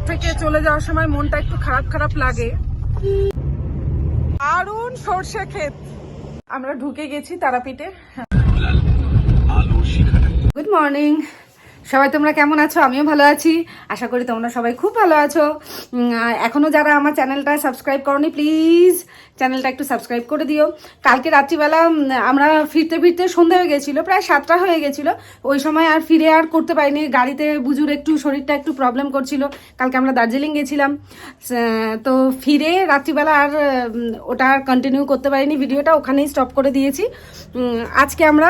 থেকে চলে যাওয়ার সময় মনটা একটু খারাপ খারাপ লাগে। দারুণ সরষে ক্ষেত। আমরা ঢুকে গেছি তারাপীঠে। গুড মর্নিং সবাই, তোমরা কেমন আছো? আমিও ভালো আছি, আশা করি তোমরা সবাই খুব ভালো আছো। এখনো যারা আমার চ্যানেলটা সাবস্ক্রাইব করোনি প্লিজ চ্যানেলটা একটু সাবস্ক্রাইব করে দিও। কালকে রাত্রিবেলা আমরা ফিরতে ফিরতে সন্ধ্যা হয়ে গেছিলো, প্রায় 7টা হয়ে গেছিলো। ওই সময় আর ফিরে আর করতে পারিনি, গাড়িতে বুঝুর একটু শরীরটা একটু প্রবলেম করছিল। কালকে আমরা দার্জিলিং গেছিলাম, তো ফিরে রাত্রিবেলা আর ওটা আর কন্টিনিউ করতে পারিনি, ভিডিওটা ওখানেই স্টপ করে দিয়েছি। আজকে আমরা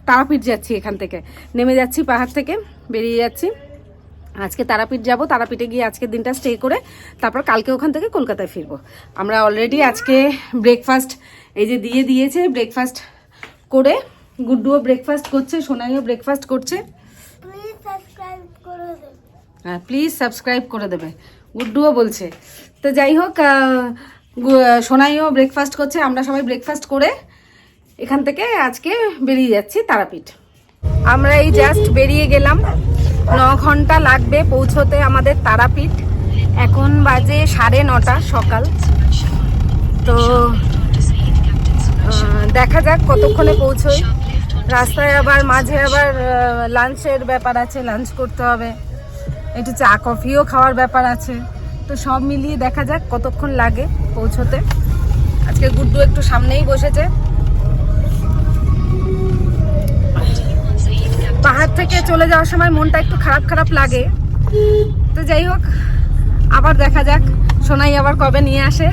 তারাপীঠ যাচ্ছি, এখান থেকে নেমে যাচ্ছি, পাহাড় থেকে বেরিয়ে যাচ্ছি। আজকে তারাপীঠ যাব, তারাপীঠে গিয়ে আজকের দিনটা স্টে করে তারপর কালকে ওখান থেকে কলকাতায় ফিরবো। আমরা অলরেডি আজকে ব্রেকফাস্ট এই যে দিয়েছে, ব্রেকফাস্ট করে গুড্ডুও ব্রেকফাস্ট করছে, সোনাইও ব্রেকফাস্ট করছে। হ্যাঁ প্লিজ সাবস্ক্রাইব করে দেবে, গুড্ডুও বলছে। তো যাই হোক, সোনাইও ব্রেকফাস্ট করছে, আমরা সবাই ব্রেকফাস্ট করে এখান থেকে আজকে বেরিয়ে যাচ্ছি তারাপীঠ। আমরা এই জাস্ট বেরিয়ে গেলাম, 9 ঘন্টা লাগবে পৌঁছতে আমাদের তারাপীঠ। এখন বাজে 9:30 সকাল। তো দেখা যাক কতক্ষণে পৌঁছোই। রাস্তায় আবার মাঝে আবার লাঞ্চের ব্যাপার আছে, লাঞ্চ করতে হবে, একটু চা কফিও খাওয়ার ব্যাপার আছে। তো সব মিলিয়ে দেখা যাক কতক্ষণ লাগে পৌঁছতে। আজকে গুড্ডু একটু সামনেই বসেছে। পাহাড় থেকে চলে যাওয়ার সময় মনটা একটু খারাপ খারাপ লাগে। তো যাই হোক, আবার দেখা যাক সোনাই আবার কবে নিয়ে আসে।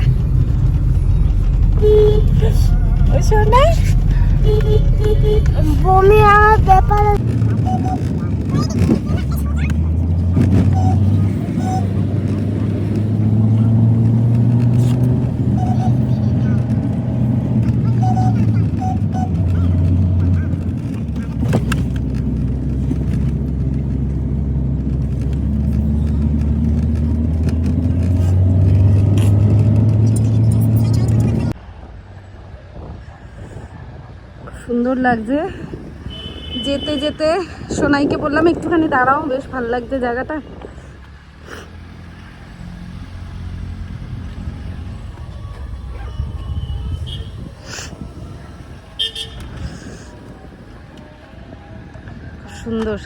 সোনাই বমি আর ব্যাপার। সুন্দর লাগছে যেতে যেতে। সোনাইকে বললাম একটুখানি দাঁড়াও, বেশ ভালো লাগছে জায়গাটা। সুন্দর।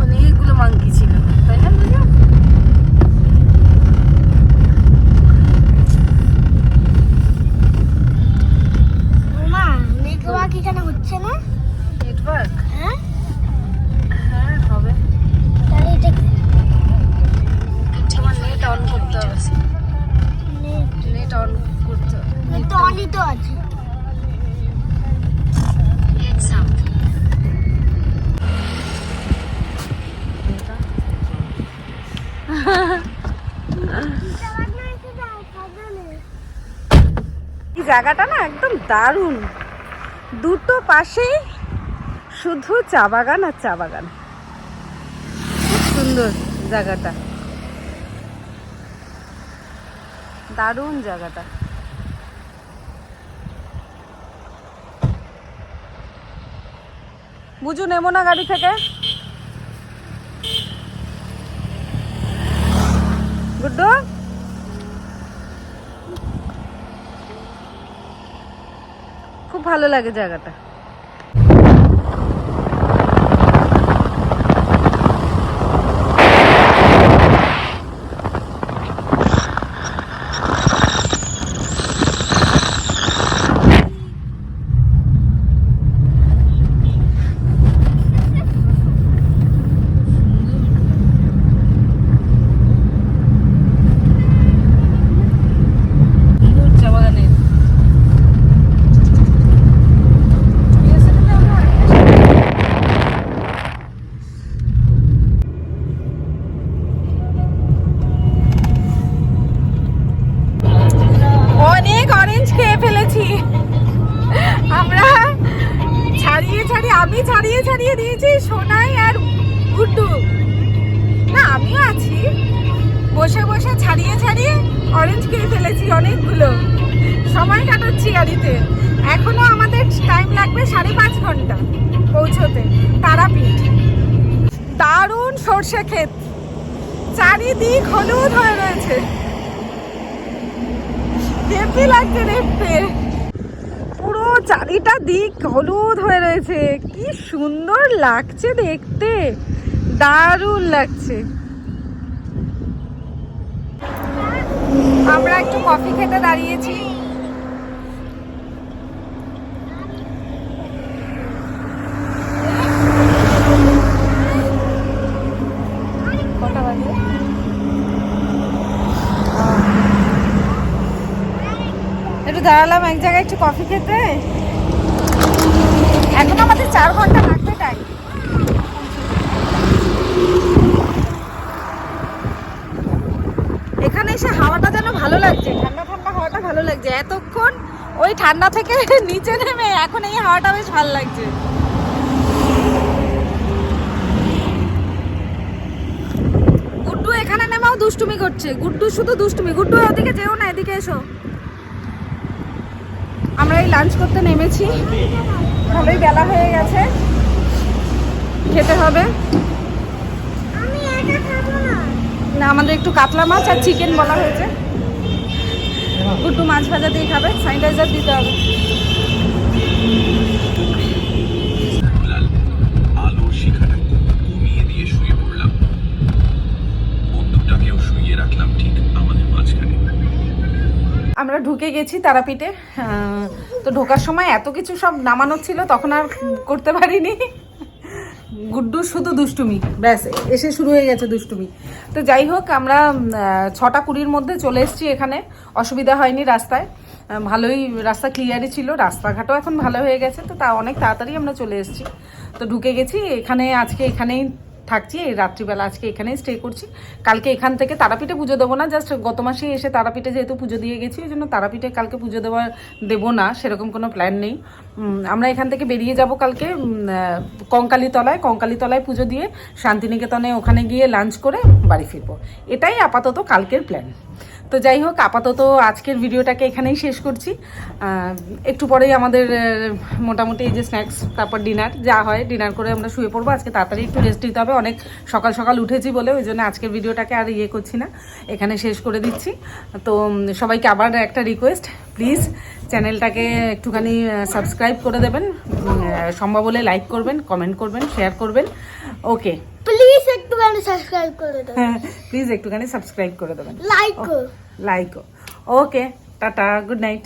অনেকগুলো মাংকি ছিল, তাই না? হচ্ছে না নেটওয়ার্ক? হ্যাঁ হ্যাঁ হবে। তাহলে এটা তোমার নেট অন করতে হবে, নেট অন করতে হবে। নেট তো অনই তো আছে। এই জায়গাটা না একদম দারুণ, দুটো পাশেই শুধু চা বাগান আর চা বাগান। খুব সুন্দর জায়গাটা, দারুণ জায়গাটা। বুঝু নেবো না গাড়ি থেকে? গুড্ডু খুব ভালো লাগে জায়গাটা। আমরা আমি ছাড়িয়ে দিয়েছি সোনাই আর গুড্ডু, না আমিও আছি, বসে বসে ছাড়িয়ে অরেঞ্জ খেয়ে ফেলেছি অনেকগুলো। সময় কাটাচ্ছি গাড়িতে। এখনো আমাদের টাইম লাগবে 5.5 ঘন্টা পৌঁছতে তারাপীঠ। দারুণ সর্ষে ক্ষেত, চারিদিক হলুদ হয়ে রয়েছে, হেভি লাগছে দেখতে। পুরো চারিটা দিক হলুদ হয়ে রয়েছে, কি সুন্দর লাগছে দেখতে, দারুণ লাগছে। আমরা একটু কফি খেতে দাঁড়িয়েছি। কটা বাজে? একটু দাঁড়ালাম এক জায়গায় একটু কফি খেতে। এখন আমাদের 4 ঘন্টা লাগবে টাইম। এখানে এসে হাওয়াটা যেন ভালো লাগছে, ঠান্ডা ঠান্ডা হাওয়াটা ভালো লাগছে। এতক্ষণ ওই ঠান্ডা থেকে নিচে নেমে এখন এই হাওয়াটা বেশ ভালো লাগছে। গুড্ডু এখানে নেমেও দুষ্টুমি করছে, গুড্ডু শুধু দুষ্টুমি। গুড্ডু ওদিকে যেও না, এদিকে এসো। আমরা এই লাঞ্চ করতে নেমেছি, ভালোই বেলা হয়ে গেছে, খেতে হবে। না, আমাদের একটু কাতলা মাছ আর চিকেন বলা হয়েছে। গুড্ডু মাছ ভাজা দিয়ে খাবে, স্যানিটাইজার দিতে হবে। আলো শিখাটা কমিয়ে দিয়ে শুয়ে পড়লাম, বন্দুকটাকেও শুয়ে রাখলাম ঠিক আমাদের মাঝখানে। আমরা ঢুকে গেছি তারাপীঠে। তো ঢোকার সময় এত কিছু সব নামানো ছিল, তখন আর করতে পারিনি। গুড্ডু শুধু দুষ্টুমি, ব্যাস এসে শুরু হয়ে গেছে দুষ্টুমি। তো যাই হোক, আমরা 6:20 মধ্যে চলে এসেছি এখানে। অসুবিধা হয়নি রাস্তায়, ভালোই রাস্তা ক্লিয়ারই ছিল, রাস্তাঘাটও এখন ভালো হয়ে গেছে। তো তা অনেক তাড়াতাড়ি আমরা চলে এসেছি। তো ঢুকে গেছি এখানে, আজকে এখানেই থাকছি, এই রাত্রিবেলা আজকে এখানেই স্টে করছি। কালকে এখান থেকে তারাপীঠে পুজো দেবো না, জাস্ট গত মাসে এসে তারাপীঠে যেহেতু পুজো দিয়ে গেছি, ওই জন্য তারাপীঠে কালকে পুজো দেবো না, সেরকম কোনো প্ল্যান নেই। আমরা এখান থেকে বেরিয়ে যাব কালকে কঙ্কালীতলায় পুজো দিয়ে শান্তিনিকেতনে ওখানে গিয়ে লাঞ্চ করে বাড়ি ফিরবো। এটাই আপাতত কালকের প্ল্যান। তো যাই হোক, আপাতত আজকের ভিডিওটাকে এখানেই শেষ করছি। একটু পরেই আমাদের মোটামুটি এই যে স্ন্যাক্স, তারপর ডিনার যা হয়, ডিনার করে আমরা শুয়ে পড়বো। আজকে তাড়াতাড়ি একটু রেস্ট নিতে হবে, অনেক সকাল সকাল উঠেছি বলে, ওই জন্য আজকের ভিডিওটাকে আর করছি না, এখানে শেষ করে দিচ্ছি। তো সবাইকে আবার একটা রিকোয়েস্ট, প্লিজ চ্যানেলটাকে একটুখানি সাবস্ক্রাইব করে দেবেন, সম্ভব হলে লাইক করবেন, কমেন্ট করবেন, শেয়ার করবেন। ওকে, প্লিজ একটুখানি সাবস্ক্রাইব করে দেবেন। হ্যাঁ, প্লিজ একটুখানি সাবস্ক্রাইব করে দেবেন, লাইক লাইক। ওকে, টাটা, গুড নাইট।